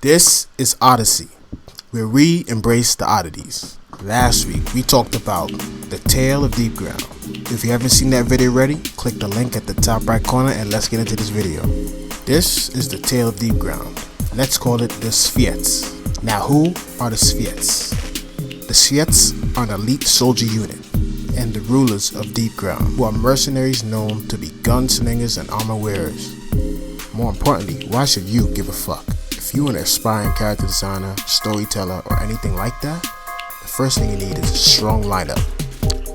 This is Odyssey, where we embrace the oddities. Last week, we talked about the tale of Deepground. If you haven't seen that video already, click the link at the top right corner and let's get into this video. This is the tale of Deepground. Let's call it the Tsviets. Now, who are the Tsviets? The Tsviets are an elite soldier unit and the rulers of Deepground, who are mercenaries known to be gunslingers and armor wearers. More importantly, why should you give a fuck? If you're an aspiring character designer, storyteller, or anything like that, the first thing you need is a strong lineup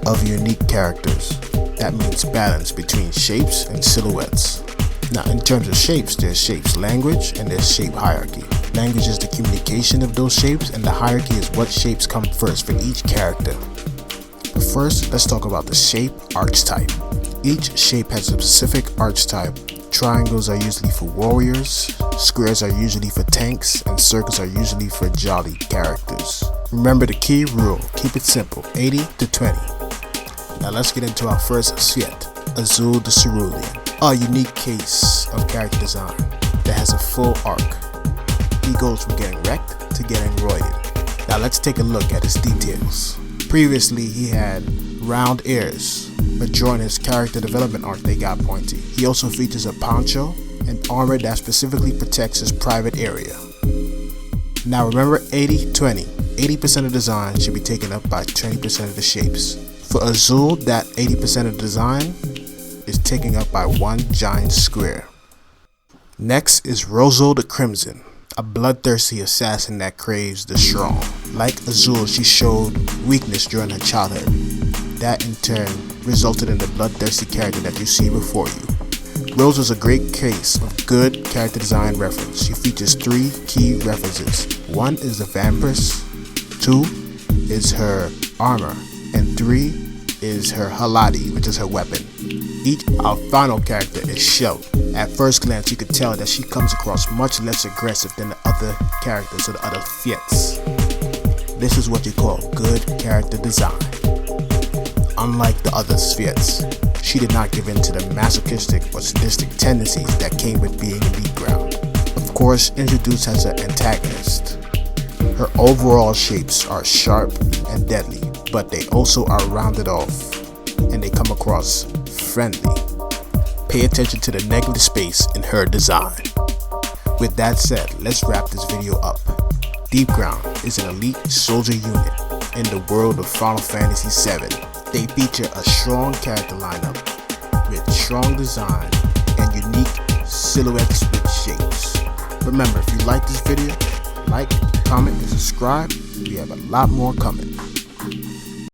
of unique characters. That means balance between shapes and silhouettes. Now, in terms of shapes, there's shapes language and there's shape hierarchy. Language is the communication of those shapes, and the hierarchy is what shapes come first for each character. But first, let's talk about the shape archetype. Each shape has a specific archetype. Triangles are usually for warriors, squares are usually for tanks, and circles are usually for jolly characters. Remember the key rule, keep it simple, 80 to 20. Now let's get into our first Tsviet, Azul the Cerulean. A unique case of character design that has a full arc. He goes from getting wrecked to getting roided. Now let's take a look at his details. Previously he had round ears, but during his character development arc they got pointy. He also features a poncho and armor that specifically protects his private area. Now remember 80-20. 80% of design should be taken up by 20% of the shapes. For Azul, that 80% of the design is taken up by one giant square. Next is Rozo the Crimson, a bloodthirsty assassin that craves the strong. Like Azul, she showed weakness during her childhood. That in turn resulted in the bloodthirsty character that you see before you. Rose was a great case of good character design reference. She features 3 key references. 1 is the vampiress, 2 is her armor, and 3 is her haladi, which is her weapon. Our final character is Shell. At first glance, you could tell that she comes across much less aggressive than the other characters or the other Tsviets. This is what you call good character design. Unlike the other Tsviets, she did not give in to the masochistic or sadistic tendencies that came with being in Deepground. Of course, introduced as an antagonist. Her overall shapes are sharp and deadly, but they also are rounded off, and they come across friendly. Pay attention to the negative space in her design. With that said, let's wrap this video up. Deepground is an elite soldier unit in the world of Final Fantasy VII. They feature a strong character lineup with strong design and unique silhouettes with shapes. Remember, if you like this video, like, comment, and subscribe. We have a lot more coming.